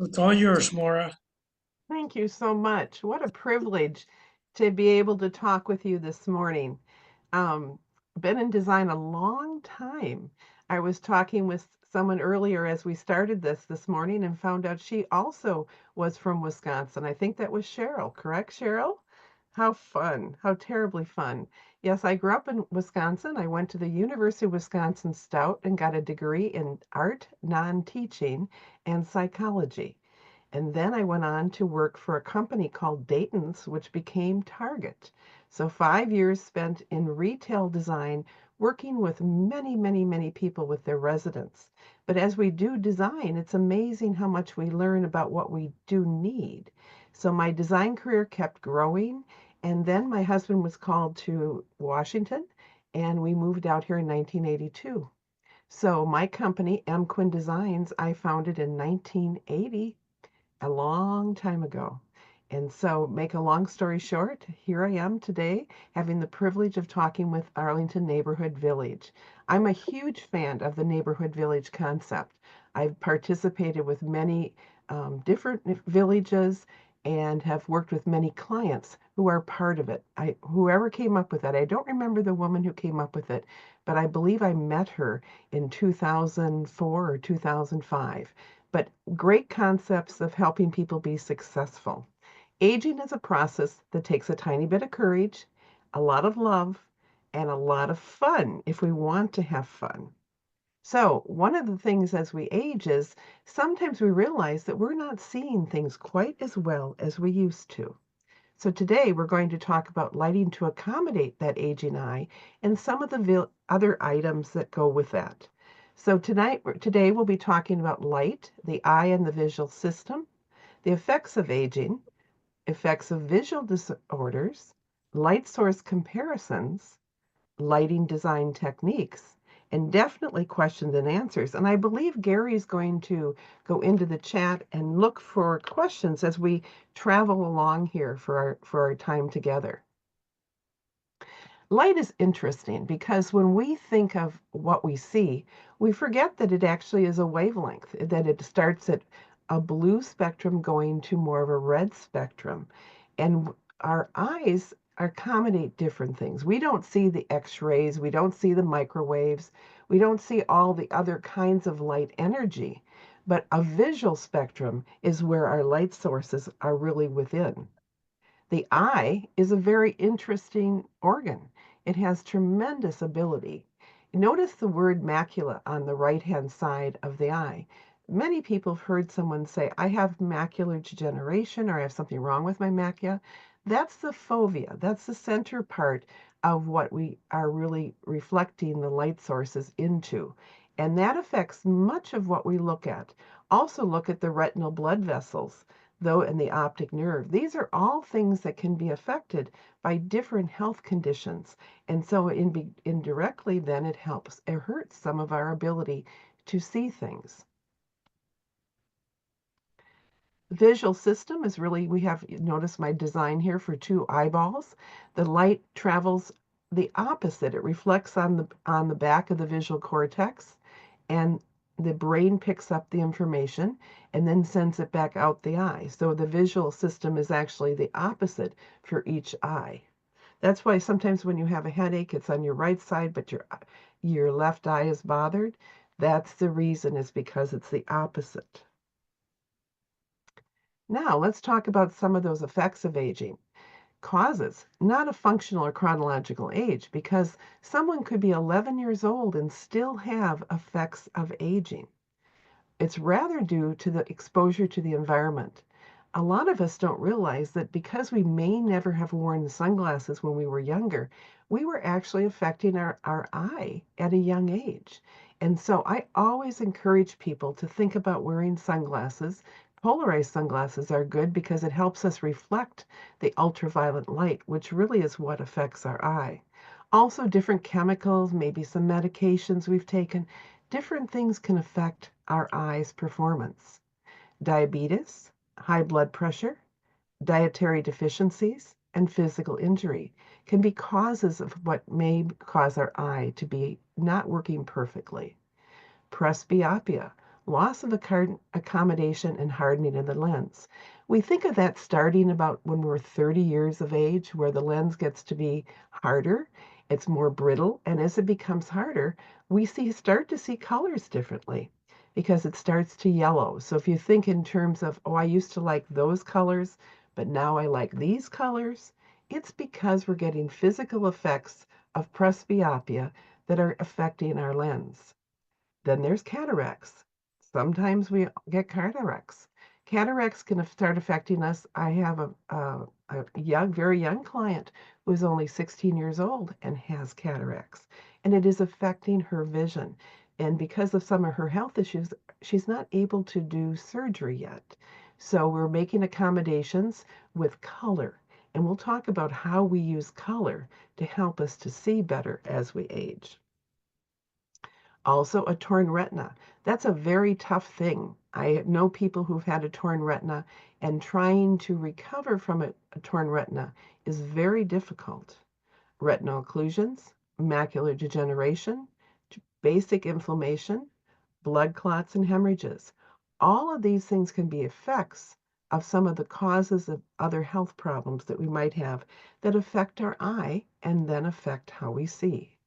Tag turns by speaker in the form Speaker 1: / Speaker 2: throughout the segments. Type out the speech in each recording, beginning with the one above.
Speaker 1: It's all yours, Moira.
Speaker 2: Thank you so much. What a privilege to be able to talk with you this morning. Um, been in design a long time. I was talking with someone earlier as we started this morning and found out she also was from Wisconsin. I think that was Cheryl, correct, Cheryl? How fun. How terribly fun. Yes, I grew up in Wisconsin. I went to the University of Wisconsin Stout and got a degree in art, non-teaching, and psychology. And then I went on to work for a company called Dayton's, which became Target. So 5 years spent in retail design, working with many, many, many people with their residents. But as we do design, it's amazing how much we learn about what we do need. So my design career kept growing. And then my husband was called to Washington, and we moved out here in 1982. So my company, M. Quinn Designs, I founded in 1980, a long time ago. And so, make a long story short, here I am today having the privilege of talking with Arlington Neighborhood Village. I'm a huge fan of the neighborhood village concept. I've participated with many different villages and have worked with many clients who are part of it. Whoever came up with that, I don't remember the woman who came up with it, but I believe I met her in 2004 or 2005. But great concepts of helping people be successful. Aging is a process that takes a tiny bit of courage, a lot of love, and a lot of fun if we want to have fun. So, one of the things as we age is sometimes we realize that we're not seeing things quite as well as we used to. So, today we're going to talk about lighting to accommodate that aging eye and some of the other items that go with that. So, today we'll be talking about light, the eye, and the visual system, the effects of aging, effects of visual disorders, light source comparisons, lighting design techniques, and definitely questions and answers. And I believe Gary's going to go into the chat and look for questions as we travel along here for our time together. Light is interesting because when we think of what we see, we forget that it actually is a wavelength, that it starts at a blue spectrum going to more of a red spectrum. And our eyes accommodate different things. We don't see the X-rays, we don't see the microwaves, we don't see all the other kinds of light energy. But a visual spectrum is where our light sources are really within. The eye is a very interesting organ. It has tremendous ability. Notice the word macula on the right-hand side of the eye. Many people have heard someone say, I have macular degeneration or I have something wrong with my macula. That's the fovea. That's the center part of what we are really reflecting the light sources into. And that affects much of what we look at. Also look at the retinal blood vessels though in the optic nerve. These are all things that can be affected by different health conditions. And so indirectly, then it hurts some of our ability to see things. Visual system is really, we have, notice my design here for two eyeballs. The light travels the opposite. It reflects on the back of the visual cortex, and the brain picks up the information and then sends it back out the eye. So the visual system is actually the opposite for each eye. That's why sometimes when you have a headache, it's on your right side, but your left eye is bothered. That's the reason, is because it's the opposite. Now, let's talk about some of those effects of aging. Causes, not a functional or chronological age, because someone could be 11 years old and still have effects of aging. It's rather due to the exposure to the environment. A lot of us don't realize that because we may never have worn sunglasses when we were younger, we were actually affecting our eye at a young age. And so I always encourage people to think about wearing sunglasses. Polarized sunglasses are good because it helps us reflect the ultraviolet light, which really is what affects our eye. Also, different chemicals, maybe some medications we've taken, different things can affect our eye's performance. Diabetes, high blood pressure, dietary deficiencies, and physical injury can be causes of what may cause our eye to be not working perfectly. Presbyopia. loss of accommodation and hardening of the lens. We think of that starting about when we're 30 years of age, where the lens gets to be harder, it's more brittle, and as it becomes harder, we start to see colors differently because it starts to yellow. So if you think in terms of, oh, I used to like those colors, but now I like these colors, it's because we're getting physical effects of presbyopia that are affecting our lens. Then there's cataracts. Sometimes we get cataracts. Cataracts can start affecting us. I have a very young client who's only 16 years old and has cataracts, and it is affecting her vision. And because of some of her health issues, she's not able to do surgery yet. So we're making accommodations with color. And we'll talk about how we use color to help us to see better as we age. Also, a torn retina. That's a very tough thing. I know people who've had a torn retina, and trying to recover from a torn retina is very difficult. Retinal occlusions, macular degeneration, basic inflammation, blood clots, and hemorrhages. All of these things can be effects of some of the causes of other health problems that we might have that affect our eye and then affect how we see.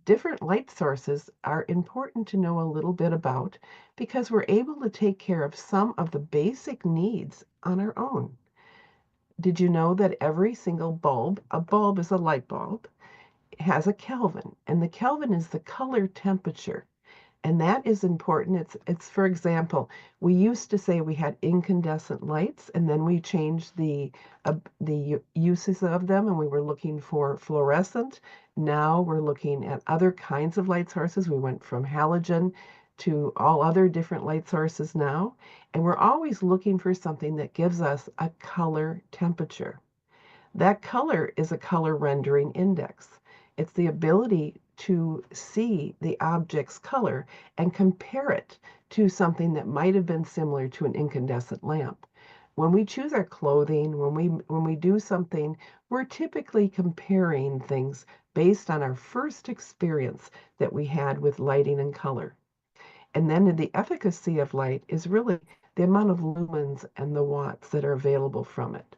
Speaker 2: Different light sources are important to know a little bit about because we're able to take care of some of the basic needs on our own. Did you know that every single bulb, a bulb is a light bulb, has a Kelvin, and the Kelvin is the color temperature. And that is important. It's for example, we used to say we had incandescent lights, and then we changed the uses of them, and we were looking for fluorescent. Now we're looking at other kinds of light sources. We went from halogen to all other different light sources now, and we're always looking for something that gives us a color temperature. That color is a color rendering index. It's the ability to see the object's color and compare it to something that might have been similar to an incandescent lamp. When we choose our clothing, when we do something, we're typically comparing things based on our first experience that we had with lighting and color. And then the efficacy of light is really the amount of lumens and the watts that are available from it.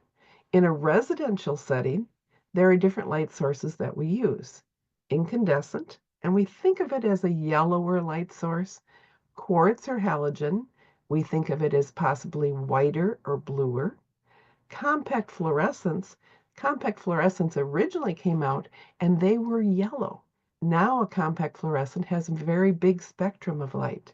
Speaker 2: In a residential setting, there are different light sources that we use. Incandescent, and we think of it as a yellower light source. Quartz or halogen, we think of it as possibly whiter or bluer. Compact fluorescence, compact fluorescence originally came out and they were yellow. Now a compact fluorescent has a very big spectrum of light.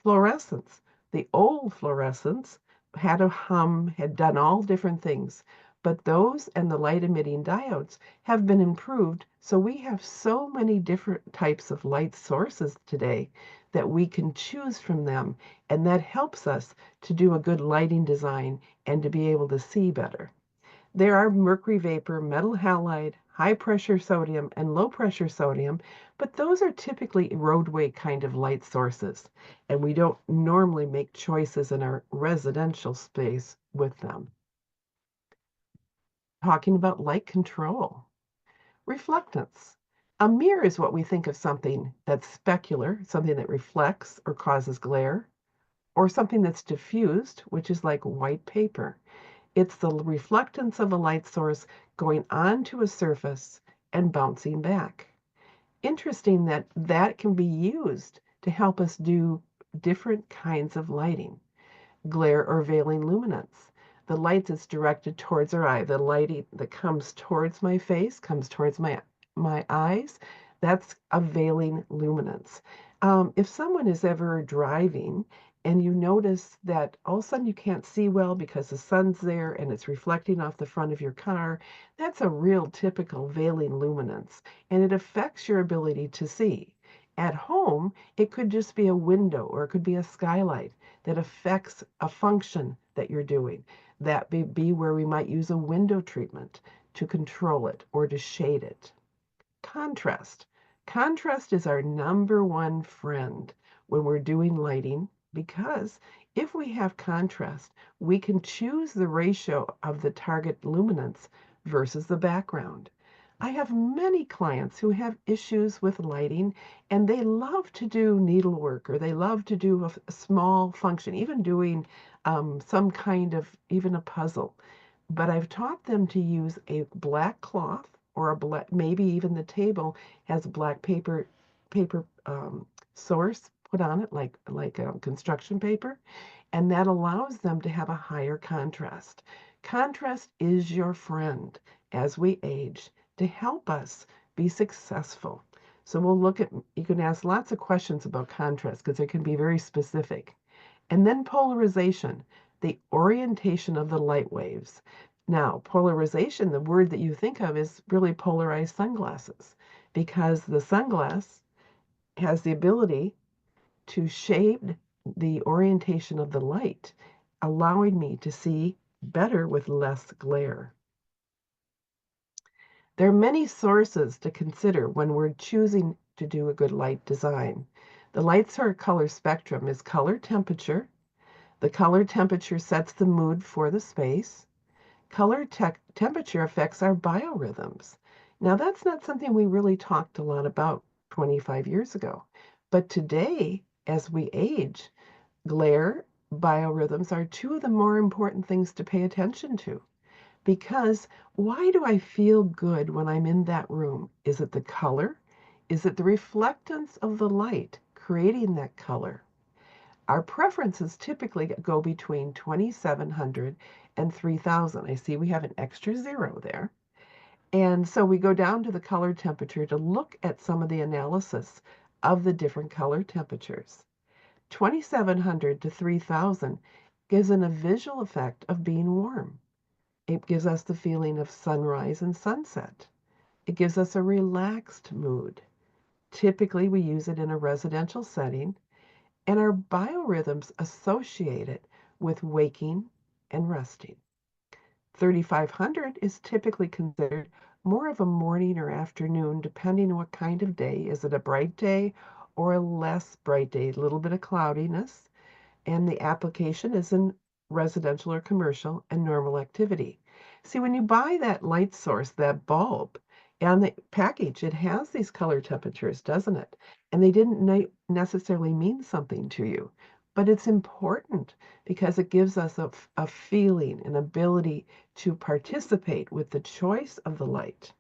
Speaker 2: Fluorescence, the old fluorescence had a hum, had done all different things, but those and the light emitting diodes have been improved, so we have so many different types of light sources today that we can choose from them, and that helps us to do a good lighting design and to be able to see better. There are mercury vapor, metal halide, high pressure sodium, and low pressure sodium, but those are typically roadway kind of light sources, and we don't normally make choices in our residential space with them. Talking about light control. Reflectance. A mirror is what we think of something that's specular, something that reflects or causes glare, or something that's diffused, which is like white paper. It's the reflectance of a light source going onto a surface and bouncing back. Interesting that that can be used to help us do different kinds of lighting. Glare or veiling luminance. The light that's directed towards our eye, the light that comes towards my face, comes towards my eyes, that's a veiling luminance. If someone is ever driving and you notice that all of a sudden you can't see well because the sun's there and it's reflecting off the front of your car, that's a real typical veiling luminance, and it affects your ability to see. At home, it could just be a window or it could be a skylight that affects a function that you're doing. That may be where we might use a window treatment to control it or to shade it. Contrast. Contrast is our number one friend when we're doing lighting, because if we have contrast, we can choose the ratio of the target luminance versus the background. I have many clients who have issues with lighting and they love to do needlework or they love to do a small function, even doing some kind of, even a puzzle. But I've taught them to use a black cloth or a black, maybe even the table has black paper source put on it, like construction paper, and that allows them to have a higher contrast. Contrast is your friend as we age to help us be successful. So we'll look at, you can ask lots of questions about contrast because it can be very specific. And then polarization, the orientation of the light waves. Now, polarization, the word that you think of is really polarized sunglasses because the sunglass has the ability to shade the orientation of the light, allowing me to see better with less glare. There are many sources to consider when we're choosing to do a good light design. The light source color spectrum is color temperature. The color temperature sets the mood for the space. Color temperature affects our biorhythms. Now, that's not something we really talked a lot about 25 years ago. But today, as we age, glare, biorhythms are two of the more important things to pay attention to. Because why do I feel good when I'm in that room? Is it the color? Is it the reflectance of the light creating that color? Our preferences typically go between 2,700 and 3,000. I see we have an extra zero there. And so we go down to the color temperature to look at some of the analysis of the different color temperatures. 2,700 to 3,000 gives a visual effect of being warm. It gives us the feeling of sunrise and sunset. It gives us a relaxed mood. Typically, we use it in a residential setting, and our biorhythms associate it with waking and resting. 3,500 is typically considered more of a morning or afternoon, depending on what kind of day. Is it a bright day or a less bright day? A little bit of cloudiness. And the application is in residential or commercial and normal activity. See, when you buy that light source, that bulb, on the package, it has these color temperatures, doesn't it? And they didn't necessarily mean something to you, but it's important because it gives us a feeling, an ability to participate with the choice of the light.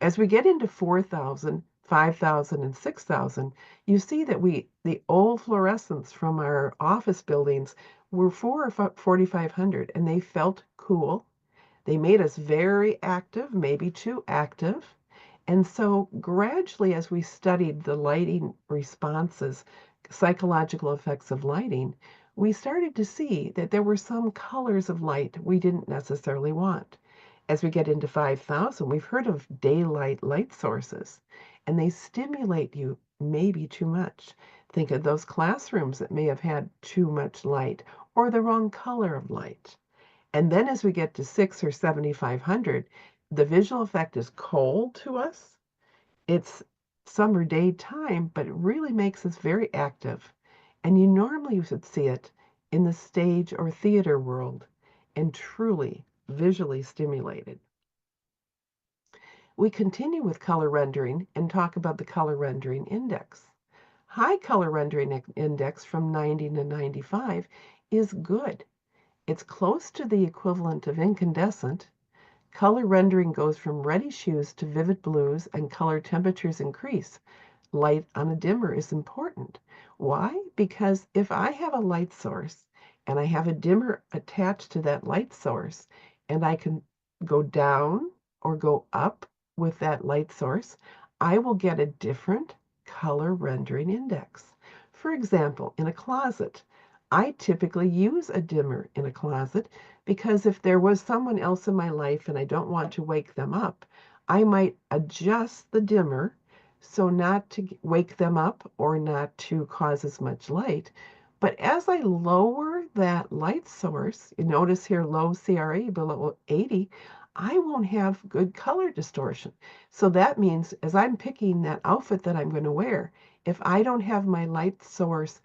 Speaker 2: As we get into 4,000, 5,000, and 6,000, you see that the old fluorescents from our office buildings were 4,500, and they felt cool. They made us very active, maybe too active. And so gradually, as we studied the lighting responses, psychological effects of lighting, we started to see that there were some colors of light we didn't necessarily want. As we get into 5,000, we've heard of daylight light sources, and they stimulate you maybe too much. Think of those classrooms that may have had too much light or the wrong color of light. And then as we get to 6 or 7,500, the visual effect is cold to us. It's summer daytime, but it really makes us very active. And you normally would see it in the stage or theater world and truly visually stimulated. We continue with color rendering and talk about the color rendering index. High color rendering index from 90 to 95 is good. It's close to the equivalent of incandescent. Color rendering goes from reddish hues to vivid blues, and color temperatures increase. Light on a dimmer is important. Why? Because if I have a light source and I have a dimmer attached to that light source, and I can go down or go up with that light source, I will get a different color rendering index. For example, in a closet, I typically use a dimmer in a closet because if there was someone else in my life and I don't want to wake them up, I might adjust the dimmer so not to wake them up or not to cause as much light. But as I lower that light source, you notice here low CRA below 80, I won't have good color distortion. So that means as I'm picking that outfit that I'm going to wear, if I don't have my light source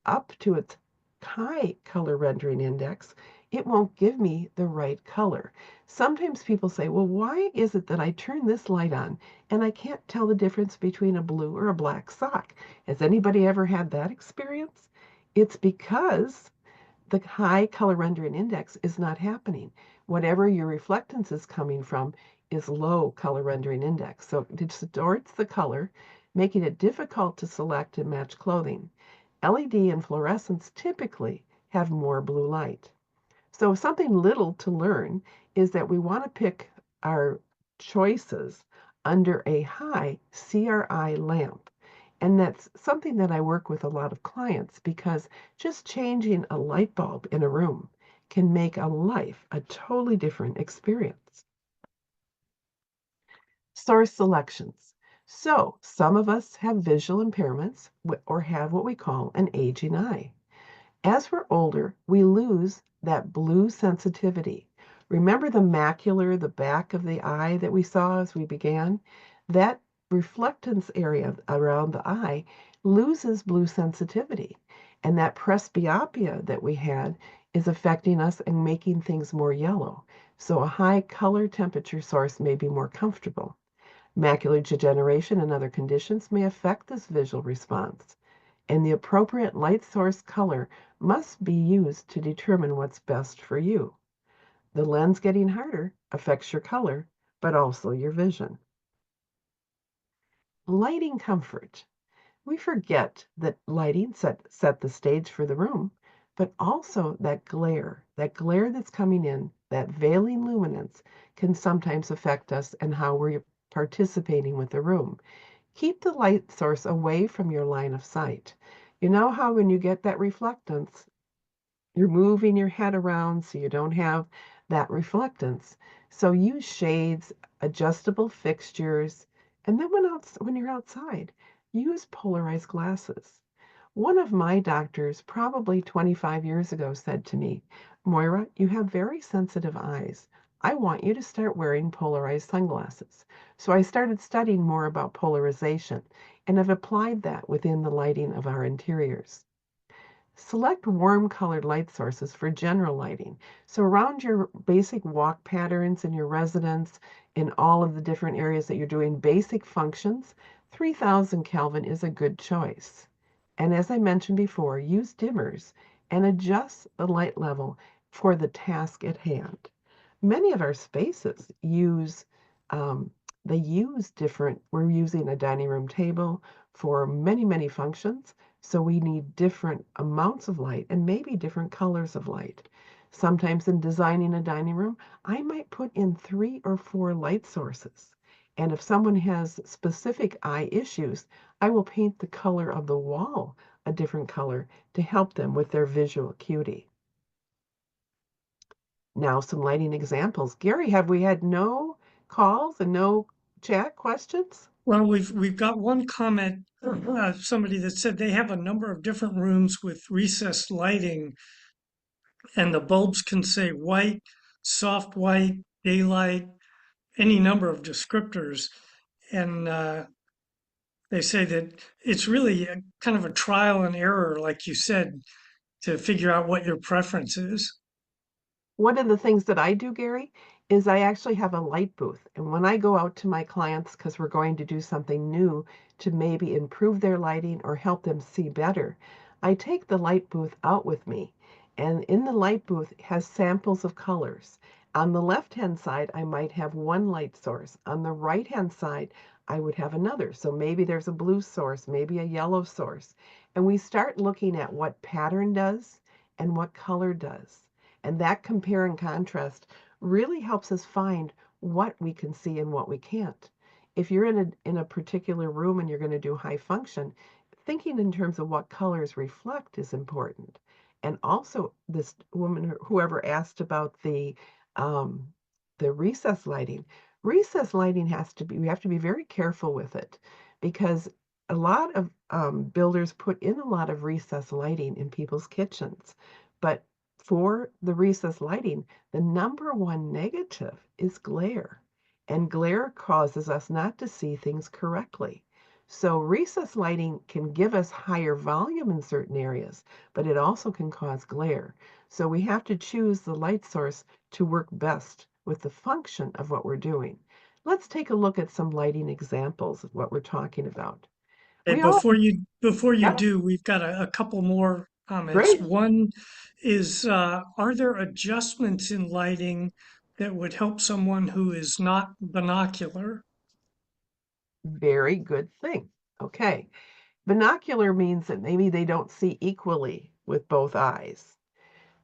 Speaker 2: up to its high color rendering index, it won't give me the right color. Sometimes people say, well, why is it that I turn this light on and I can't tell the difference between a blue or a black sock? Has anybody ever had that experience? It's because the high color rendering index is not happening. Whatever your reflectance is coming from is low color rendering index. So it distorts the color, making it difficult to select and match clothing. LED and fluorescents typically have more blue light. So something little to learn is that we want to pick our choices under a high CRI lamp. And that's something that I work with a lot of clients because just changing a light bulb in a room can make a totally different experience. Source selections. So some of us have visual impairments or have what we call an aging eye. As we're older, we lose that blue sensitivity. Remember the macular, the back of the eye that we saw as we began? That reflectance area around the eye loses blue sensitivity. And that presbyopia that we had is affecting us and making things more yellow. So a high color temperature source may be more comfortable. Macular degeneration and other conditions may affect this visual response, and the appropriate light source color must be used to determine what's best for you. The lens getting harder affects your color, but also your vision. Lighting comfort. We forget that lighting set the stage for the room, but also that glare that's coming in, that veiling luminance can sometimes affect us and how we're participating with the room. Keep the light source away from your line of sight. You know how when you get that reflectance, you're moving your head around so you don't have that reflectance. So use shades, adjustable fixtures, and then when you're outside, use polarized glasses. One of my doctors, probably 25 years ago, said to me, Moira, you have very sensitive eyes. I want you to start wearing polarized sunglasses. So I started studying more about polarization and have applied that within the lighting of our interiors. Select warm colored light sources for general lighting. So around your basic walk patterns in your residence, in all of the different areas that you're doing basic functions, 3000 Kelvin is a good choice. And as I mentioned before, use dimmers and adjust the light level for the task at hand. Many of our spaces um, we're using a dining room table for many, many functions. So we need different amounts of light and maybe different colors of light. Sometimes in designing a dining room, I might put in 3 or 4 light sources. And if someone has specific eye issues, I will paint the color of the wall a different color to help them with their visual acuity. Now some lighting examples. Gary, have we had no calls and no chat questions?
Speaker 1: Well, we've got one comment, somebody that said they have a number of different rooms with recessed lighting, and the bulbs can say white, soft white, daylight, any number of descriptors. And they say that it's really a, kind of a trial and error, like you said, to figure out what your preference is.
Speaker 2: One of the things that I do, Gary, is I actually have a light booth. And when I go out to my clients, because we're going to do something new to maybe improve their lighting or help them see better, I take the light booth out with me. And in the light booth has samples of colors. On the left-hand side, I might have one light source. On the right-hand side, I would have another. So maybe there's a blue source, maybe a yellow source. And we start looking at what pattern does and what color does. And that compare and contrast really helps us find what we can see and what we can't. If you're in a particular room and you're going to do high function, thinking in terms of what colors reflect is important. And also, this woman, whoever asked about the recess lighting, recess lighting we have to be very careful with it because a lot of builders put in a lot of recess lighting in people's kitchens. But for the recessed lighting, the number one negative is glare. And glare causes us not to see things correctly. So recessed lighting can give us higher volume in certain areas, but it also can cause glare. So we have to choose the light source to work best with the function of what we're doing. Let's take a look at some lighting examples of what we're talking about.
Speaker 1: Okay,
Speaker 2: We all,
Speaker 1: before you
Speaker 2: yep,
Speaker 1: do, we've got a couple more comments.
Speaker 2: great,
Speaker 1: One is, are there adjustments in lighting that would help someone who is not binocular?
Speaker 2: very good thing. Okay, binocular means that maybe they don't see equally with both eyes.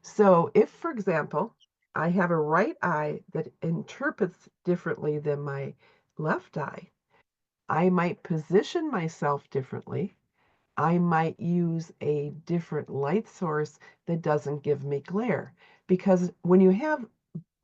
Speaker 2: So if, for example, I have a right eye that interprets differently than my left eye, I might position myself differently. I might use a different light source that doesn't give me glare. Because when you have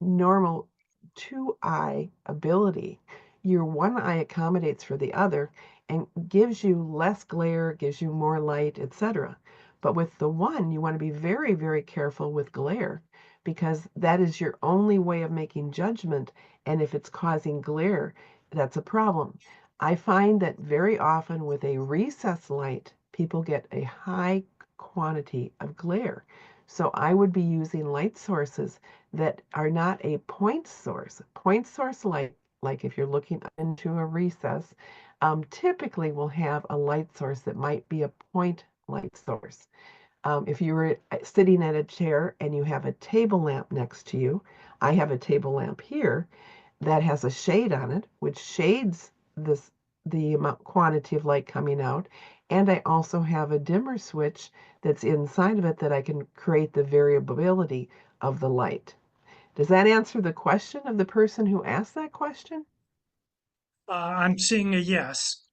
Speaker 2: normal two eye ability, your one eye accommodates for the other and gives you less glare, gives you more light, etc. But with the one, you want to be very, very careful with glare because that is your only way of making judgment. And if it's causing glare, that's a problem. I find that very often with a recessed light, people get a high quantity of glare. So I would be using light sources that are not a point source. Point source light, like if you're looking into a recess, typically will have a light source that might be a point light source. If you were sitting at a chair and you have a table lamp next to you, I have a table lamp here that has a shade on it, which shades this the amount quantity of light coming out. And I also have a dimmer switch that's inside of it that I can create the variability of the light. Does that answer the question of the person who asked that question?
Speaker 1: I'm seeing a yes.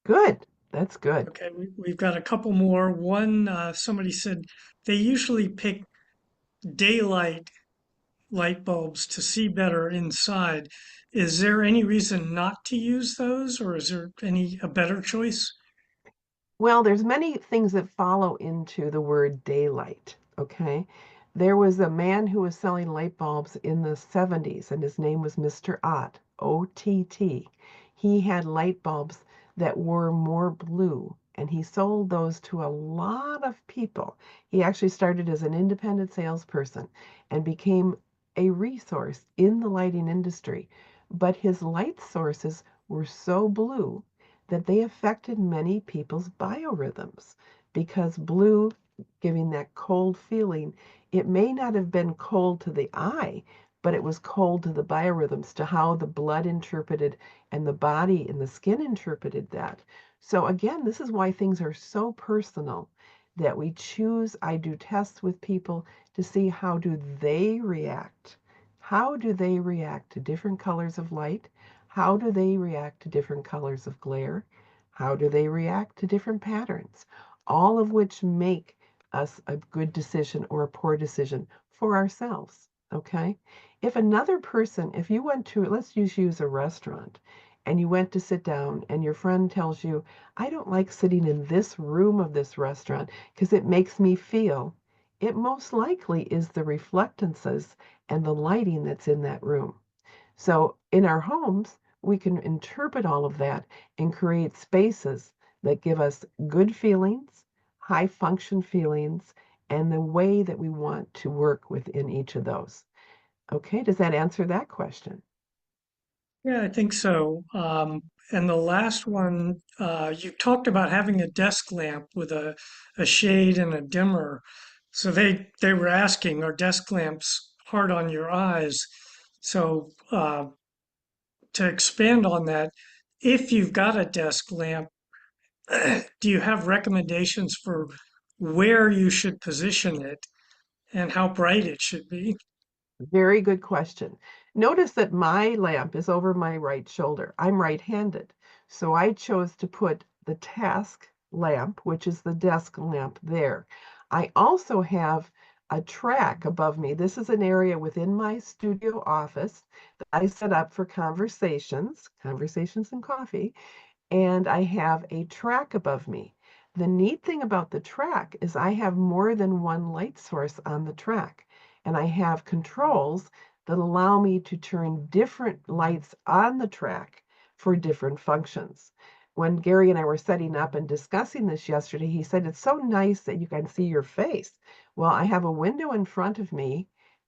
Speaker 2: Good. That's good.
Speaker 1: Okay, we've got a couple more. One, somebody said they usually pick daylight light bulbs to see better inside. Is there any reason not to use those, or is there any a better choice?
Speaker 2: Well, there's many things that follow into the word daylight, okay? There was a man who was selling light bulbs in the 70s, and his name was Mr. Ott, O-T-T. He had light bulbs that were more blue, and he sold those to a lot of people. He actually started as an independent salesperson and became a resource in the lighting industry. But his light sources were so blue that they affected many people's biorhythms because blue, giving that cold feeling, it may not have been cold to the eye, but it was cold to the biorhythms, to how the blood interpreted and the body and the skin interpreted that. So again, this is why things are so personal that we choose. I do tests with people to see how do they react. How do they react to different colors of light? How do they react to different colors of glare? How do they react to different patterns? All of which make us a good decision or a poor decision for ourselves. Okay? If another person, if you went to, let's use a restaurant, and you went to sit down and your friend tells you, I don't like sitting in this room of this restaurant because it makes me feel, it most likely is the reflectances and the lighting that's in that room. So in our homes, we can interpret all of that and create spaces that give us good feelings, high function feelings, and the way that we want to work within each of those. Okay, does that answer that question?
Speaker 1: Yeah, I think so. And the last one, you talked about having a desk lamp with a shade and a dimmer. So they were asking, are desk lamps hard on your eyes? So to expand on that, if you've got a desk lamp, do you have recommendations for where you should position it and how bright it should be?
Speaker 2: Very good question. Notice that my lamp is over my right shoulder. I'm right-handed. So I chose to put the task lamp, which is the desk lamp there. I also have a track above me. This is an area within my studio office that I set up for conversations and coffee, and I have a track above me. The neat thing about the track is I have more than one light source on the track, and I have controls that allow me to turn different lights on the track for different functions. when Gary and I were setting up and discussing this yesterday, he said, it's so nice that you can see your face. Well, I have a window in front of me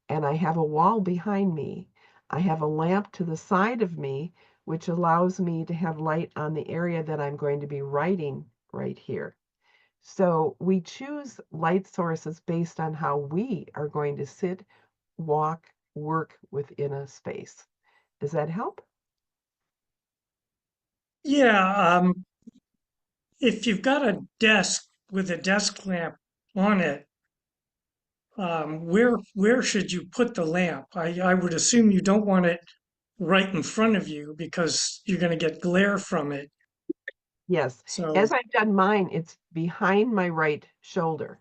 Speaker 2: and I have a wall behind me. I have a lamp to the side of me, which allows me to have light on the area that I'm going to be writing right here. So we choose light sources based on how we are going to sit, walk, work within a space. Does that help?
Speaker 1: Yeah, if you've got a desk with a desk lamp on it, where should you put the lamp? I would assume you don't want it right in front of you because you're going to get glare from it.
Speaker 2: Yes.
Speaker 1: So,
Speaker 2: As I've done mine, it's behind my right shoulder.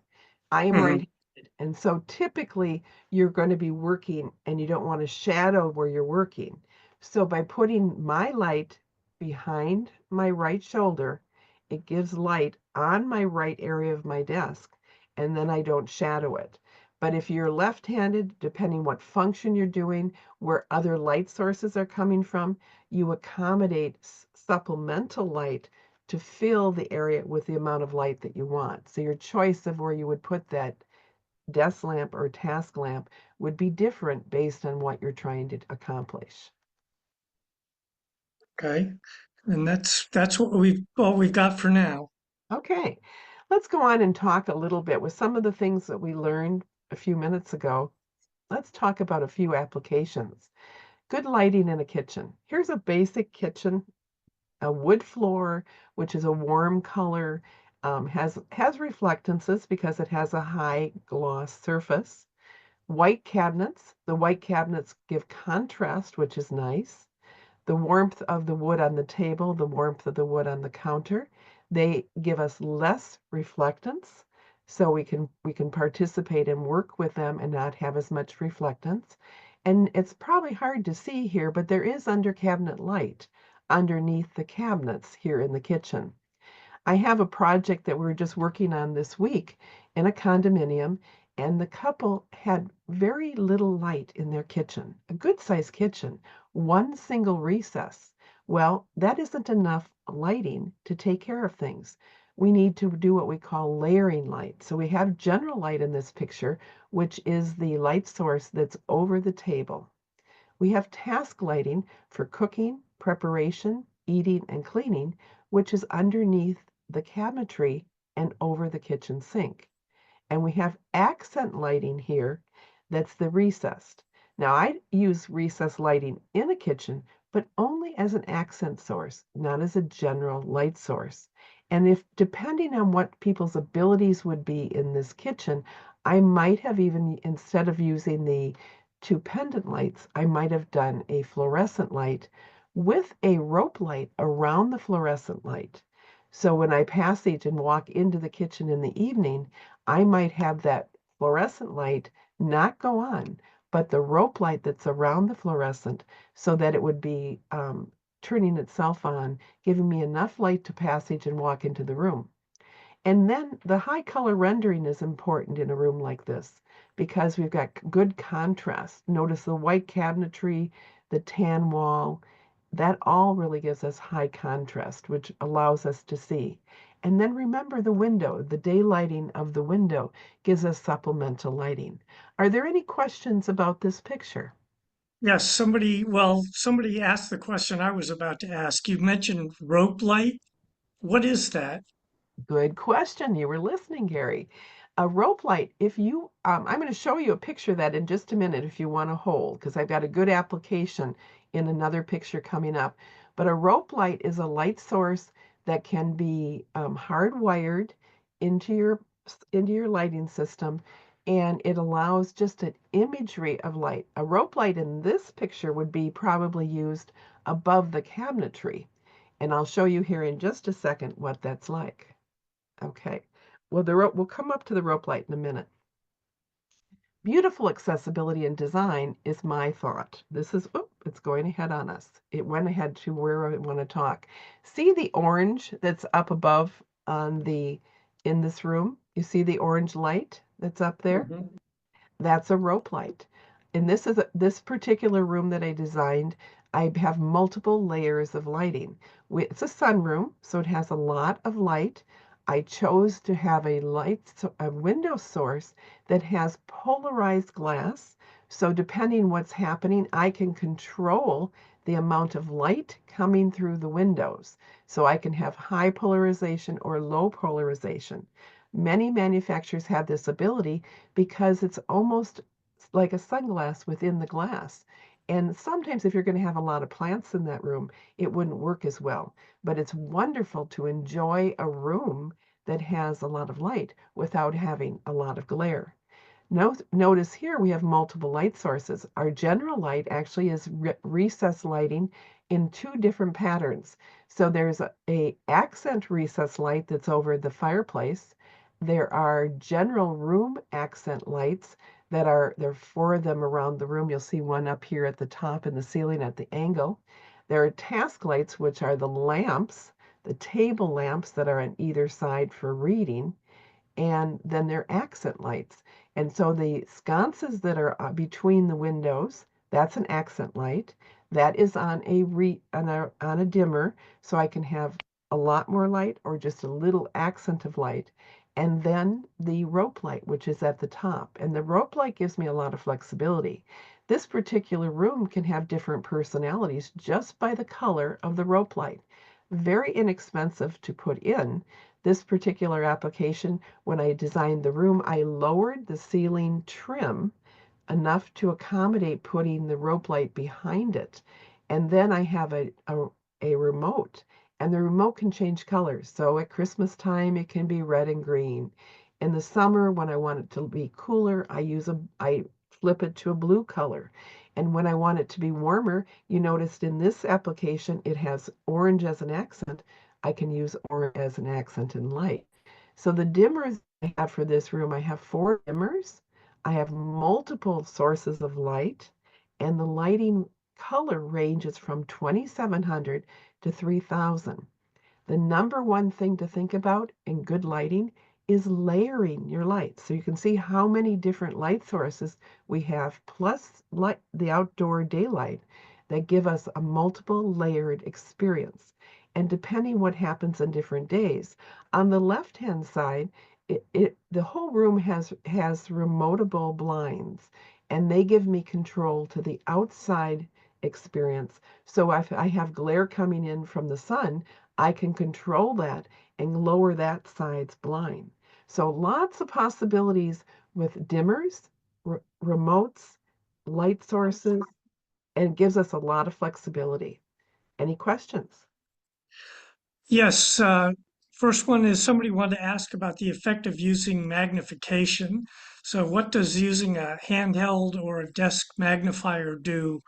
Speaker 2: I am
Speaker 1: mhm,
Speaker 2: right-handed. And so typically you're going to be working and you don't want to shadow where you're working. So by putting my light behind my right shoulder, it gives light on my right area of my desk, and then I don't shadow it. But if you're left-handed, depending what function you're doing, where other light sources are coming from, you accommodate supplemental light to fill the area with the amount of light that you want. So your choice of where you would put that desk lamp or task lamp would be different based on what you're trying to accomplish.
Speaker 1: okay. And that's what we've all we've got for now.
Speaker 2: Okay, let's go on and talk a little bit with some of the things that we learned a few minutes ago. Let's talk about a few applications. Good lighting in a kitchen. Here's a basic kitchen, a wood floor, which is a warm color, has reflectances because it has a high gloss surface. White cabinets. The white cabinets give contrast, which is nice. The warmth of the wood on the table, the warmth of the wood on the counter, they give us less reflectance, so we can participate and work with them and not have as much reflectance. And it's probably hard to see here, but there is under cabinet light underneath the cabinets here in the kitchen. I have a project that we were just working on this week in a condominium, and the couple had very little light in their kitchen, a good sized kitchen, one single recess. Well, that isn't enough lighting to take care of things. We need to do what we call layering light. So we have general light in this picture, which is the light source that's over the table. We have task lighting for cooking, preparation, eating, and cleaning, which is underneath the cabinetry and over the kitchen sink. And we have accent lighting here that's the recessed. Now, I use recessed lighting in a kitchen, but only as an accent source, not as a general light source. And if depending on what people's abilities would be in this kitchen, I might have even, instead of using the two pendant lights, I might have done a fluorescent light with a rope light around the fluorescent light. So when I passage and walk into the kitchen in the evening, I might have that fluorescent light not go on, but the rope light that's around the fluorescent so that it would be turning itself on, giving me enough light to passage and walk into the room. And then the high color rendering is important in a room like this because we've got good contrast. Notice the white cabinetry, the tan wall, that all really gives us high contrast, which allows us to see. And then remember the window, the daylighting of the window gives us supplemental lighting. Are there any questions about this picture?
Speaker 1: Yes, somebody asked the question I was about to ask. You mentioned rope light. What is that?
Speaker 2: Good question. You were listening, Gary. A rope light, if you, I'm going to show you a picture of that in just a minute if you want to hold, because I've got a good application in another picture coming up. But a rope light is a light source that can be hardwired into your lighting system, and it allows just an imagery of light. A rope light in this picture would be probably used above the cabinetry, and I'll show you here in just a second what that's like. Okay. Well, we'll come up to the rope light in a minute. Beautiful accessibility and design is my thought. This is, oh, it's going ahead on us. It went ahead to where I want to talk. See the orange that's up above in this room? You see the orange light that's up there? That's a rope light. And this particular room that I designed. I have multiple layers of lighting. It's a sunroom, so it has a lot of light. I chose to have a window source that has polarized glass. So depending what's happening, I can control the amount of light coming through the windows. So I can have high polarization or low polarization. Many manufacturers have this ability because it's almost like a sunglass within the glass. And sometimes if you're going to have a lot of plants in that room, it wouldn't work as well. But it's wonderful to enjoy a room that has a lot of light without having a lot of glare. Notice here we have multiple light sources. Our general light actually is recessed lighting in two different patterns. So there's a accent recessed light that's over the fireplace. There are general room accent lights there are four of them around the room. You'll see one up here at the top and the ceiling at the angle. There are task lights, which are the lamps, the table lamps that are on either side for reading, and then they're accent lights. And so the sconces that are between the windows, that's an accent light. That is on a dimmer, so I can have a lot more light or just a little accent of light. And then the rope light, which is at the top. And the rope light gives me a lot of flexibility. This particular room can have different personalities just by the color of the rope light. Very inexpensive to put in. This particular application, when I designed the room, I lowered the ceiling trim enough to accommodate putting the rope light behind it. And then I have a remote, and the remote can change colors. So at Christmas time, it can be red and green. In the summer, when I want it to be cooler, I flip it to a blue color. And when I want it to be warmer, you noticed in this application, it has orange as an accent. I can use orange as an accent in light. So the dimmers I have for this room, I have four dimmers. I have multiple sources of light, and the lighting color ranges from 2700 to 3000. The number one thing to think about in good lighting is layering your lights. So you can see how many different light sources we have, plus the outdoor daylight that give us a multiple layered experience. And depending what happens on different days, on the left-hand side, the whole room has remotable blinds, and they give me control to the outside experience. So if I have glare coming in from the sun, I can control that and lower that side's blind. So lots of possibilities with dimmers, remotes, light sources, and it gives us a lot of flexibility. Any questions?
Speaker 1: Yes. First one is somebody wanted to ask about the effect of using magnification. So, what does using a handheld or a desk magnifier do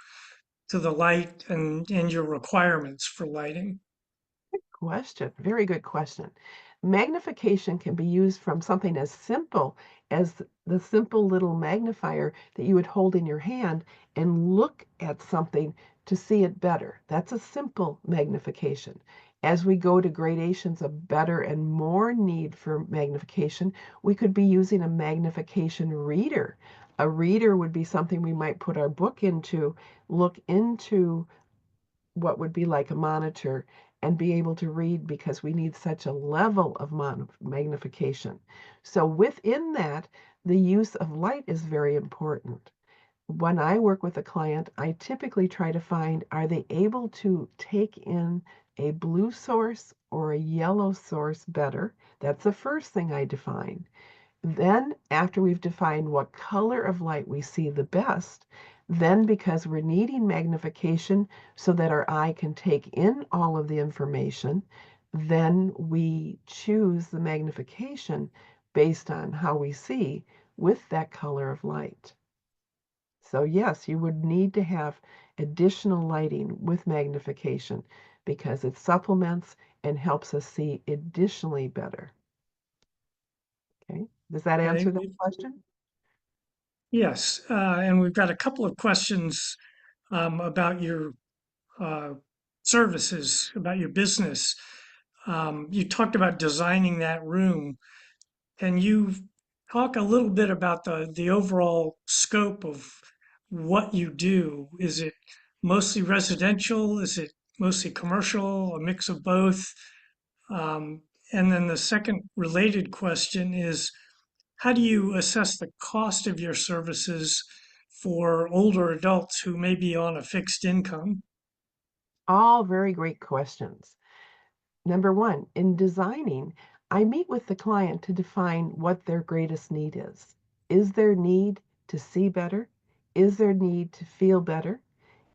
Speaker 1: to the light and your requirements for lighting?
Speaker 2: Question. Very good question. Magnification can be used from something as simple as the simple little magnifier that you would hold in your hand and look at something to see it better. That's a simple magnification. As we go to gradations of better and more need for magnification, we could be using a magnification reader. A reader would be something we might put our book into, look into what would be like a monitor and be able to read because we need such a level of magnification. So within that, the use of light is very important. When I work with a client, I typically try to find, are they able to take in a blue source or a yellow source better? That's the first thing I define. Then, after we've defined what color of light we see the best, then because we're needing magnification so that our eye can take in all of the information, then we choose the magnification based on how we see with that color of light. So yes, you would need to have additional lighting with magnification because it supplements and helps us see additionally better. Okay, does that
Speaker 1: Okay.
Speaker 2: answer that question?
Speaker 1: Yes. And we've got a couple of questions about your uh, services, about your business. You talked about designing that room. Can you talk a little bit about the overall scope of what you do? Is it mostly residential? Is it mostly commercial? A mix of both? Um, and then the second related question is, how do you assess the cost of your services for older adults who may be on a fixed income?
Speaker 2: All very great questions. Number one, in designing, I meet with the client to define what their greatest need is. Is their need to see better? Is their need to feel better?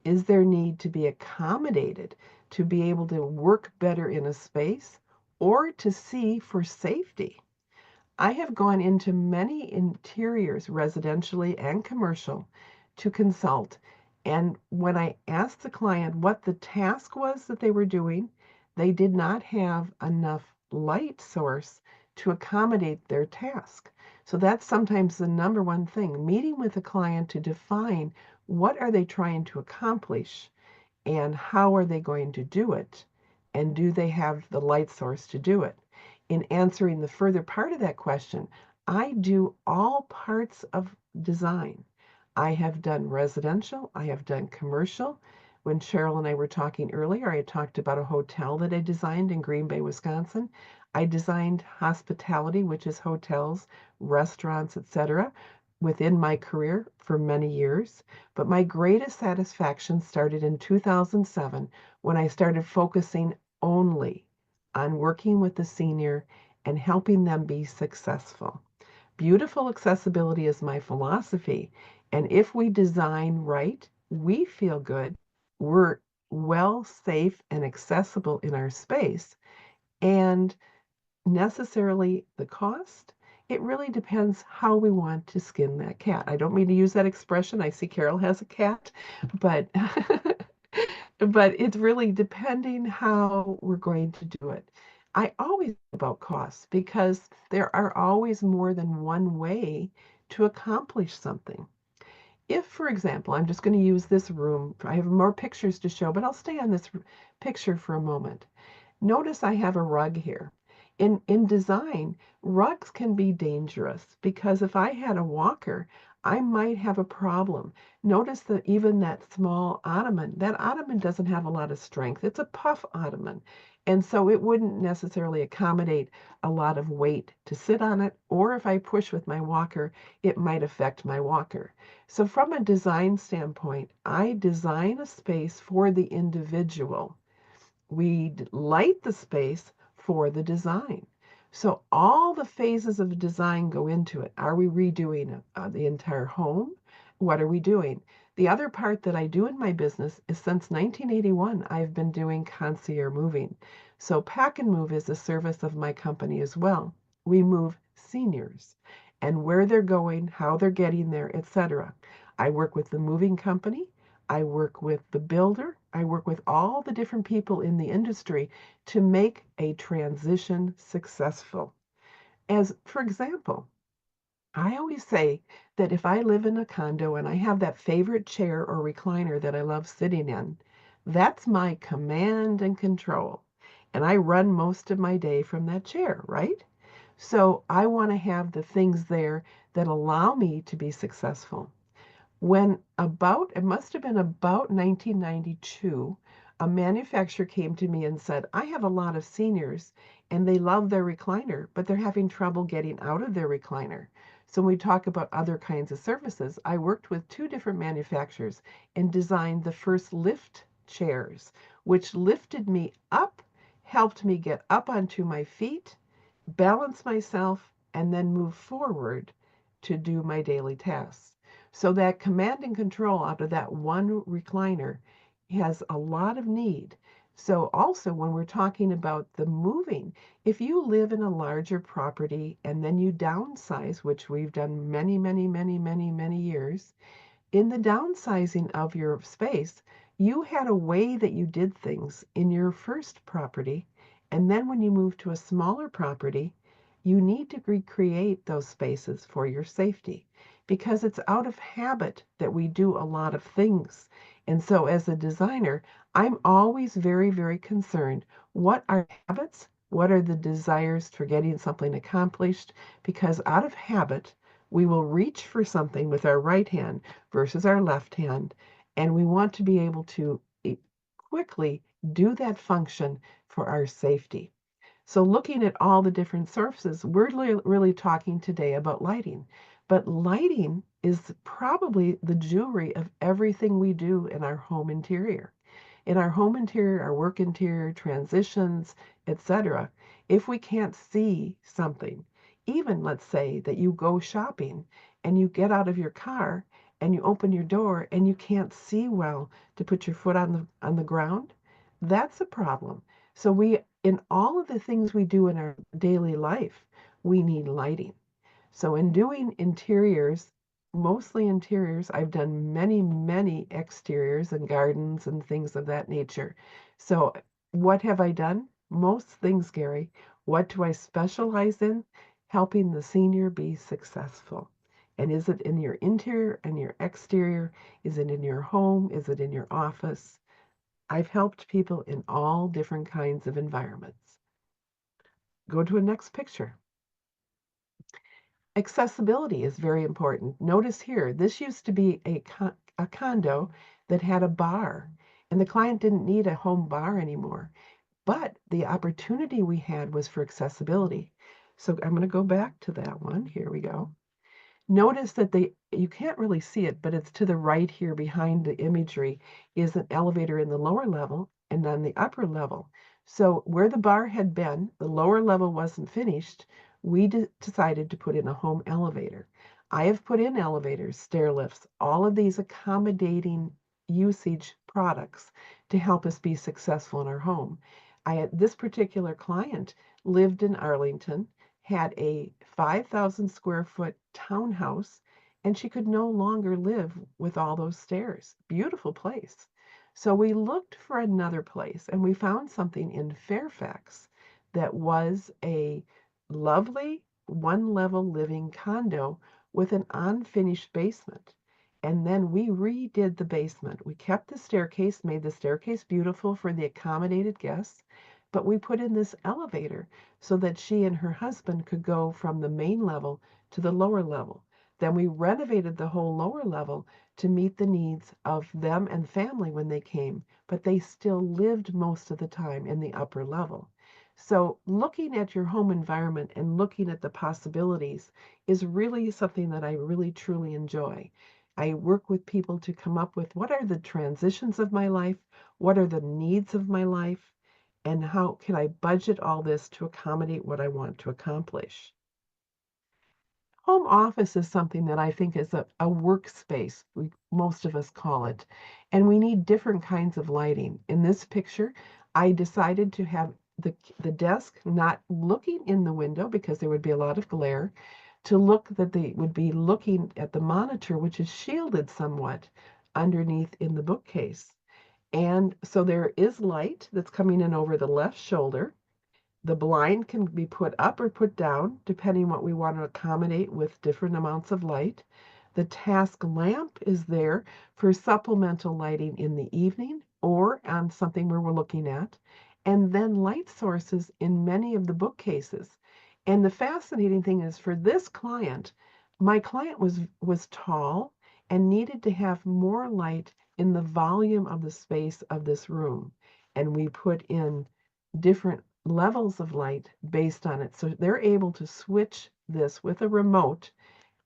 Speaker 2: Is there need to be accommodated to be able to work better in a space or to see for safety? I have gone into many interiors, residentially and commercial, to consult. And when I asked the client what the task was that they were doing, they did not have enough light source to accommodate their task. So that's sometimes the number one thing, meeting with the client to define what are they trying to accomplish and how are they going to do it? And do they have the light source to do it? In answering the further part of that question, I do all parts of design. I have done residential, I have done commercial. When Cheryl and I were talking earlier, I talked about a hotel that I designed in Green Bay, Wisconsin. I designed hospitality, which is hotels, restaurants, etc., within my career for many years. But my greatest satisfaction started in 2007 when I started focusing only on working with the senior and helping them be successful. Beautiful accessibility is my philosophy. And if we design right, we feel good, we're well, safe, and accessible in our space. And necessarily the cost, it really depends how we want to skin that cat. I don't mean to use that expression. I see Carol has a cat, but but it's really depending how we're going to do it. I always think about costs because there are always more than one way to accomplish something. If, for example, I'm just going to use this room, I have more pictures to show, but I'll stay on this picture for a moment. Notice I have a rug here. In design, rugs can be dangerous because if I had a walker, I might have a problem. Notice that even that ottoman doesn't have a lot of strength. It's a puff ottoman. And so it wouldn't necessarily accommodate a lot of weight to sit on it, or if I push with my walker, it might affect my walker. So from a design standpoint, I design a space for the individual. We light the space for the design. So all the phases of design go into it. Are we redoing the entire home? What are we doing? The other part that I do in my business is since 1981, I've been doing concierge moving. So Pack and Move is a service of my company as well. We move seniors and where they're going, how they're getting there, etc. I work with the moving company. I work with the builder. I work with all the different people in the industry to make a transition successful. As for example, I always say that if I live in a condo and I have that favorite chair or recliner that I love sitting in, that's my command and control. And I run most of my day from that chair, right? So I want to have the things there that allow me to be successful. It must have been about 1992, a manufacturer came to me and said, I have a lot of seniors and they love their recliner, but they're having trouble getting out of their recliner. So when we talk about other kinds of services, I worked with two different manufacturers and designed the first lift chairs, which lifted me up, helped me get up onto my feet, balance myself, and then move forward to do my daily tasks. So that command and control out of that one recliner has a lot of need. So also when we're talking about the moving, if you live in a larger property and then you downsize, which we've done many, many, many, many, many years, in the downsizing of your space, you had a way that you did things in your first property. And then when you move to a smaller property, you need to recreate those spaces for your safety because it's out of habit that we do a lot of things. And so as a designer, I'm always very, very concerned. What are habits? What are the desires for getting something accomplished? Because out of habit, we will reach for something with our right hand versus our left hand. And we want to be able to quickly do that function for our safety. So looking at all the different surfaces, we're really talking today about lighting. But lighting is probably the jewelry of everything we do in our home interior. In our home interior, our work interior, transitions, etc., if we can't see something, even let's say that you go shopping and you get out of your car and you open your door and you can't see well to put your foot on the ground, that's a problem. So we in all of the things we do in our daily life, we need lighting. So in doing interiors, mostly interiors, I've done many exteriors and gardens and things of that nature. So what have I done? Most things, Gary. What do I specialize in? Helping the senior be successful. And is it in your interior and your exterior? Is it in your home? Is it in your office? I've helped people in all different kinds of environments. Go to a next picture. Accessibility is very important. Notice here, this used to be a condo that had a bar, and the client didn't need a home bar anymore. But the opportunity we had was for accessibility. So I'm going to go back to that one. Here we go. Notice that you can't really see it, but it's to the right here behind the imagery is an elevator in the lower level and then the upper level. So where the bar had been, the lower level wasn't finished. We decided to put in a home elevator. I have put in elevators, stair lifts, all of these accommodating usage products to help us be successful in our home. This particular client lived in Arlington, had a 5,000 square foot townhouse, and she could no longer live with all those stairs. Beautiful place. So we looked for another place and we found something in Fairfax that was a lovely one level living condo with an unfinished basement. And then we redid the basement. We kept the staircase, made the staircase beautiful for the accommodated guests, but we put in this elevator so that she and her husband could go from the main level to the lower level. Then we renovated the whole lower level to meet the needs of them and family when they came, but they still lived most of the time in the upper level. So looking at your home environment and looking at the possibilities is really something that I really truly enjoy. I work with people to come up with what are the transitions of my life, what are the needs of my life, and how can I budget all this to accommodate what I want to accomplish. Home office is something that I think is a workspace, most of us call it, and we need different kinds of lighting. In this picture, I decided to have the desk not looking in the window because there would be a lot of glare, to look that they would be looking at the monitor, which is shielded somewhat underneath in the bookcase. And so there is light that's coming in over the left shoulder. The blind can be put up or put down, depending what we want to accommodate with different amounts of light. The task lamp is there for supplemental lighting in the evening or on something where we're looking at. And then light sources in many of the bookcases. And the fascinating thing is for this client, my client was tall and needed to have more light in the volume of the space of this room. And we put in different levels of light based on it. So they're able to switch this with a remote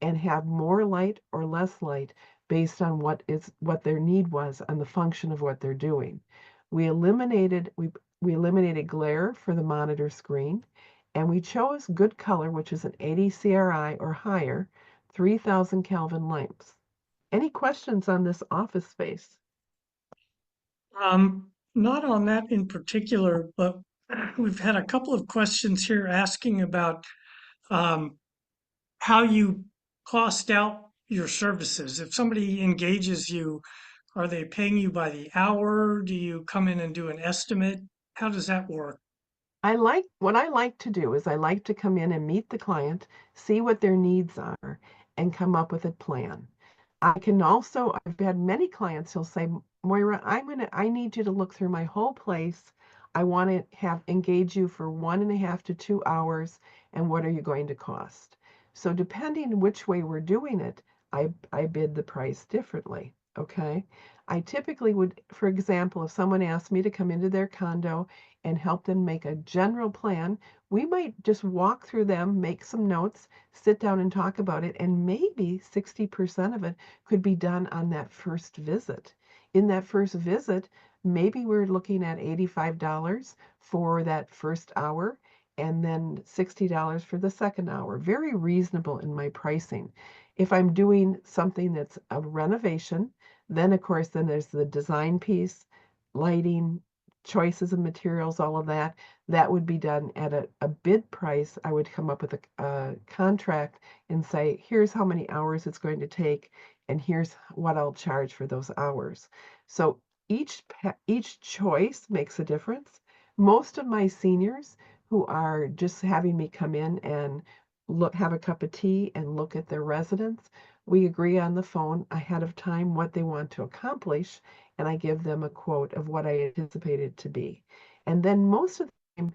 Speaker 2: and have more light or less light based on what their need was and the function of what they're doing. We eliminated glare for the monitor screen, and we chose good color, which is an 80 CRI or higher, 3000 Kelvin lamps. Any questions on this office space?
Speaker 1: Not on that in particular, but we've had a couple of questions here asking about um, how you cost out your services. If somebody engages you, are they paying you by the hour? Do you come in and do an estimate? How does that work?
Speaker 2: What I like to do is I like to come in and meet the client, see what their needs are, and come up with a plan. I've had many clients who'll say, Moira, I need you to look through my whole place. I want to engage you for 1.5 to 2 hours, and what are you going to cost? So depending which way we're doing it, I bid the price differently. okay? I typically would, for example, if someone asked me to come into their condo and help them make a general plan, we might just walk through them, make some notes, sit down and talk about it, and maybe 60% of it could be done on that first visit. In that first visit, maybe we're looking at $85 for that first hour and then $60 for the second hour. Very reasonable in my pricing. If I'm doing something that's a renovation, then of course, then there's the design piece, lighting, choices of materials, all of that. That would be done at a bid price. I would come up with a contract and say, here's how many hours it's going to take, and here's what I'll charge for those hours. So each choice makes a difference. Most of my seniors who are just having me come in and look, have a cup of tea and look at their residence, we agree on the phone ahead of time what they want to accomplish, and I give them a quote of what I anticipate it to be. And then most of the time,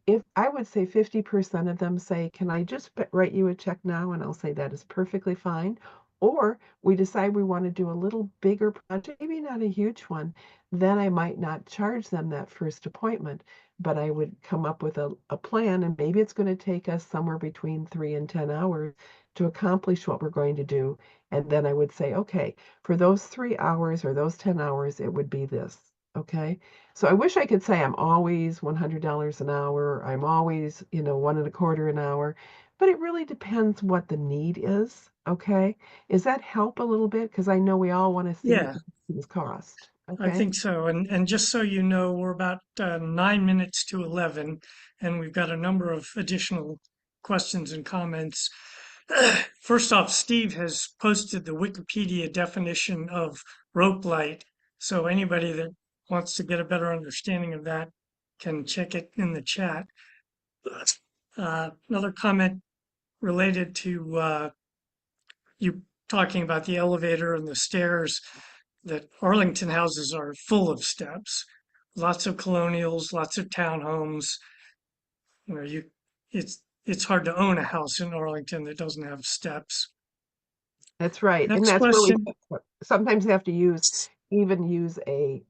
Speaker 2: if I would say 50% of them say, can I just write you a check now? And I'll say that is perfectly fine. Or we decide we want to do a little bigger project, maybe not a huge one, then I might not charge them that first appointment, but I would come up with a plan, and maybe it's going to take us somewhere between 3 and 10 hours to accomplish what we're going to do. And then I would say, okay, for those 3 hours or those 10 hours, it would be this. Okay. So I wish I could say I'm always $100 an hour. I'm always, one and a quarter an hour, but it really depends what the need is. Okay. Does that help a little bit? Because I know we all want to see what
Speaker 1: Yeah,
Speaker 2: things cost.
Speaker 1: I
Speaker 2: Okay.
Speaker 1: think so. And just so you know, we're about 9 minutes to 11, and we've got a number of additional questions and comments. First off, Steve has posted the Wikipedia definition of rope light, so anybody that wants to get a better understanding of that can check it in the chat. Another comment related to you talking about the elevator and the stairs, that Arlington houses are full of steps, lots of colonials, lots of townhomes. You know, it's hard to own a house in Arlington that doesn't have steps.
Speaker 2: That's right. And
Speaker 1: Next
Speaker 2: that's really
Speaker 1: question.
Speaker 2: sometimes you have to even use a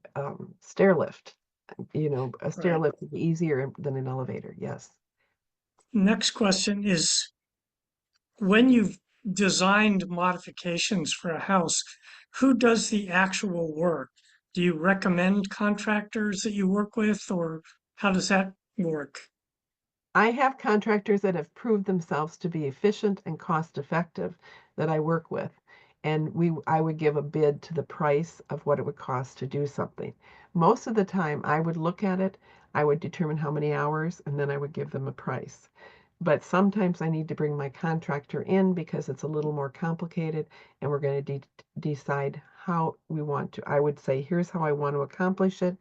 Speaker 2: stair lift. A stair
Speaker 1: Right.
Speaker 2: lift is easier than an elevator. Yes.
Speaker 1: Next question is, when you've designed modifications for a house, who does the actual work? Do you recommend contractors that you work with, or how does that work?
Speaker 2: I have contractors that have proved themselves to be efficient and cost effective that I work with. And I would give a bid to the price of what it would cost to do something. Most of the time, I would look at it, I would determine how many hours, and then I would give them a price. But sometimes I need to bring my contractor in because it's a little more complicated, and we're going to decide how we want to. I would say, here's how I want to accomplish it,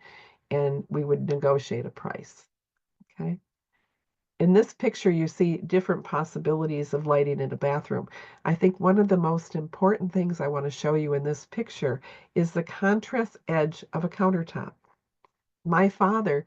Speaker 2: and we would negotiate a price. Okay. In this picture, you see different possibilities of lighting in a bathroom. I think one of the most important things I want to show you in this picture is the contrast edge of a countertop. My father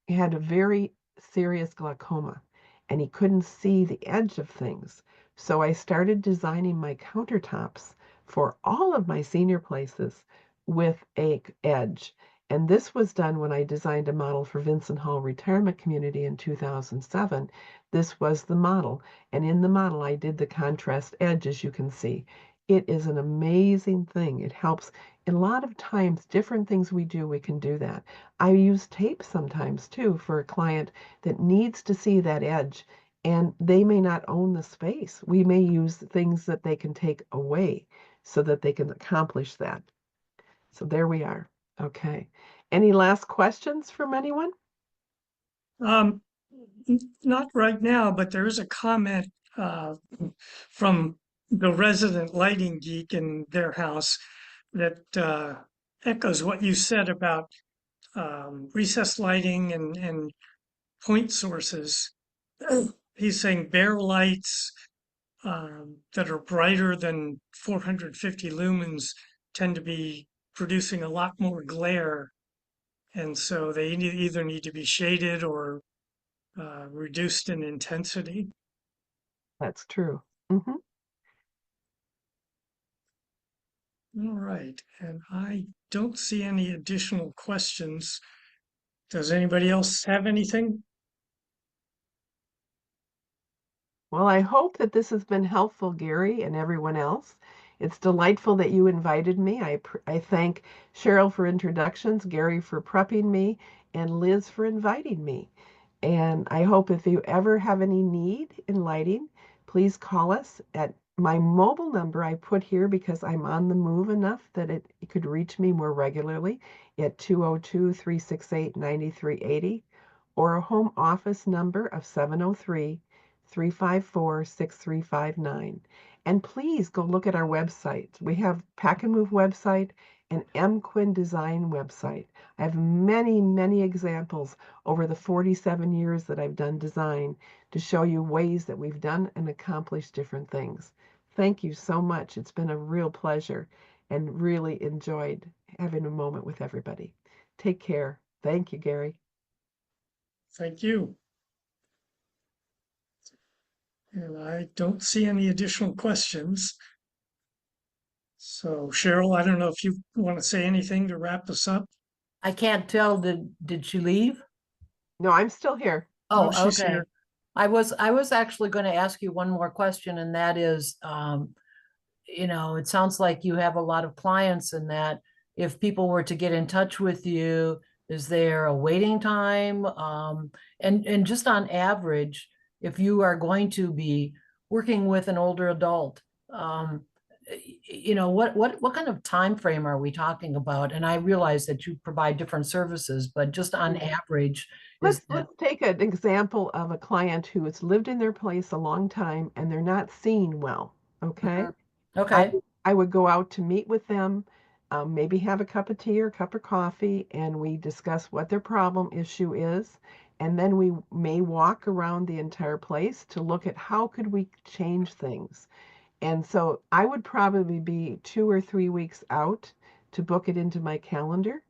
Speaker 2: had a very serious glaucoma and he couldn't see the edge of things. So I started designing my countertops for all of my senior places with a edge. And this was done when I designed a model for Vincent Hall Retirement Community in 2007. This was the model. And in the model, I did the contrast edge, as you can see. It is an amazing thing. It helps. A lot of times, different things we do, we can do that. I use tape sometimes too for a client that needs to see that edge, and they may not own the space. We may use things that they can take away so that they can accomplish that. So there we are. Okay. Any last questions from anyone?
Speaker 1: Um, Not right now, but there is a comment uh, from the resident lighting geek in their house that echoes what you said about recessed lighting and point sources. He's saying bare lights that are brighter than 450 lumens tend to be producing a lot more glare, and so they either need to be shaded or reduced in intensity.
Speaker 2: That's true. Hmm.
Speaker 1: All right. And I don't see any additional questions. Does anybody else have anything?
Speaker 2: Well, I hope that this has been helpful, Gary, and everyone else. It's delightful that you invited me. I thank Cheryl for introductions, Gary for prepping me, and Liz for inviting me. And I hope if you ever have any need in lighting, please call us at my mobile number I put here because I'm on the move enough that it could reach me more regularly at 202-368-9380 or a home office number of 703-354-6359. And please go look at our website. We have Pack and Move website and M. Quinn Design website. I have many, many examples over the 47 years that I've done design to show you ways that we've done and accomplished different things. Thank you so much. It's been a real pleasure and really enjoyed having a moment with everybody. Take care. Thank you, Gary.
Speaker 1: Thank you. And I don't see any additional questions. So Cheryl, I don't know if you want to say anything to wrap us up.
Speaker 3: I can't tell, did she leave?
Speaker 2: No, I'm still here.
Speaker 1: No,
Speaker 3: Oh,
Speaker 1: she's
Speaker 3: okay.
Speaker 1: here.
Speaker 3: I was actually going to ask you one more question, and that is, it sounds like you have a lot of clients, and that if people were to get in touch with you, is there a waiting time? And just on average, if you are going to be working with an older adult, what kind of time frame are we talking about? And I realize that you provide different services, but just on
Speaker 2: Yeah.
Speaker 3: average, is
Speaker 2: Let's
Speaker 3: that
Speaker 2: let's take an example of a client who has lived in their place a long time and they're not seeing well. Okay.
Speaker 3: Mhm.
Speaker 2: I
Speaker 3: Okay.
Speaker 2: I would go out to meet with them, maybe have a cup of tea or a cup of coffee, and we discuss what their problem issue is. And then we may walk around the entire place to look at how could we change things. And so I would probably be 2 or 3 weeks out to book it into my calendar.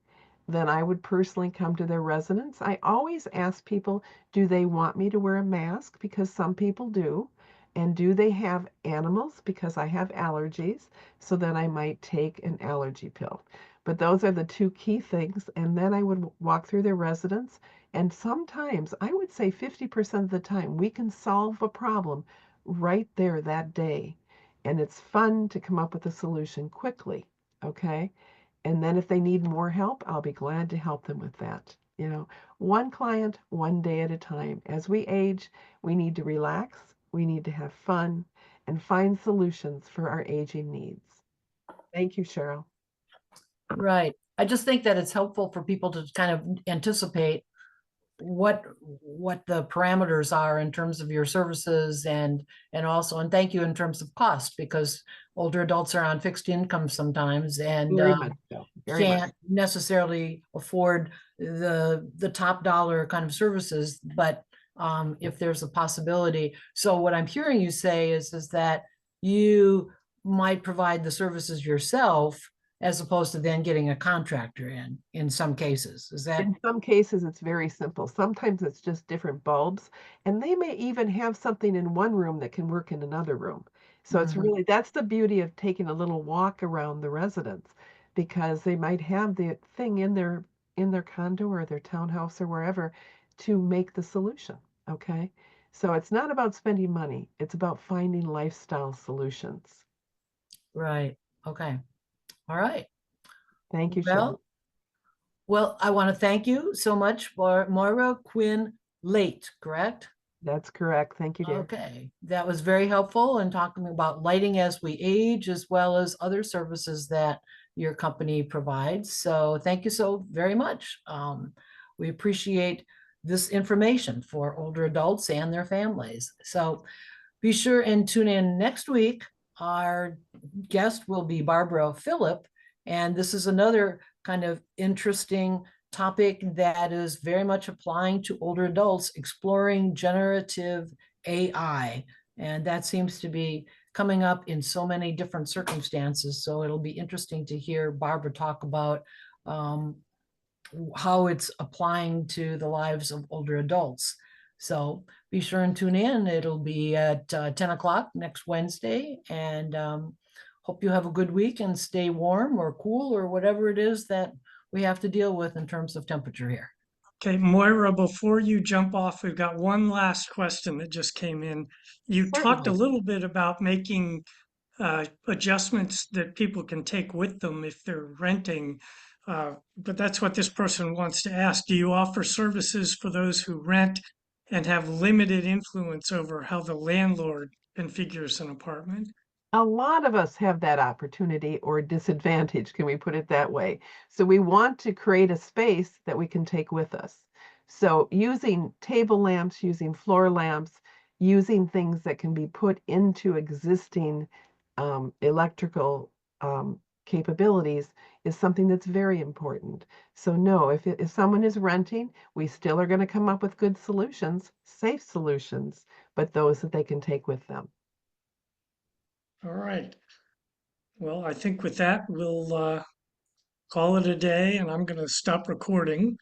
Speaker 2: Then I would personally come to their residence. I always ask people, do they want me to wear a mask? Because some people do. And do they have animals? Because I have allergies. So then I might take an allergy pill. But those are the two key things. And then I would walk through their residence. And sometimes, I would say 50% of the time, we can solve a problem right there that day. And it's fun to come up with a solution quickly. Okay. And then if they need more help, I'll be glad to help them with that. One client, one day at a time. As we age, we need to relax, we need to have fun, and find solutions for our aging needs. Thank you, Cheryl.
Speaker 3: Right. I just think that it's helpful for people to kind of anticipate what the parameters are in terms of your services, and thank you in terms of cost, because older adults are on fixed income sometimes, and
Speaker 2: Very much so. Very much.
Speaker 3: can't necessarily afford the top dollar kind of services, but if there's a possibility. So what I'm hearing you say is that you might provide the services yourself as opposed to then getting a contractor in some cases. Is that
Speaker 2: In some cases, it's very simple. Sometimes it's just different bulbs, and they may even have something in one room that can work in another room. So it's
Speaker 3: Mhm.
Speaker 2: really, that's the beauty of taking a little walk around the residence, because they might have the thing in their condo or their townhouse or wherever to make the solution. Okay? So it's not about spending money, it's about finding lifestyle solutions.
Speaker 3: right? Okay. All right.
Speaker 2: Thank you, Cheryl.
Speaker 3: Well, I want to thank you so much for Moira Quinn Late, correct?
Speaker 2: That's correct. Thank you, dear.
Speaker 3: Okay, that was very helpful in talking about lighting as we age, as well as other services that your company provides. So thank you so very much. We appreciate this information for older adults and their families. So be sure and tune in next week. Our guest will be Barbara Phillip, and this is another kind of interesting topic that is very much applying to older adults, exploring generative AI. And that seems to be coming up in so many different circumstances. So it'll be interesting to hear Barbara talk about how it's applying to the lives of older adults. So be sure and tune in. It'll be at 10 o'clock next Wednesday. And hope you have a good week and stay warm or cool or whatever it is that we have to deal with in terms of temperature here.
Speaker 1: Okay, Moira, before you jump off, we've got one last question that just came in. You talked a
Speaker 2: Certainly.
Speaker 1: little bit about making adjustments that people can take with them if they're renting, but that's what this person wants to ask. Do you offer services for those who rent and have limited influence over how the landlord configures an apartment?
Speaker 2: A lot of us have that opportunity or disadvantage, can we put it that way? So we want to create a space that we can take with us. So using table lamps, using floor lamps, using things that can be put into existing electrical capabilities is something that's very important. So no, if someone is renting, we still are going to come up with good solutions, safe solutions, but those that they can take with them.
Speaker 1: All right. Well, I think with that, we'll call it a day, and I'm going to stop recording.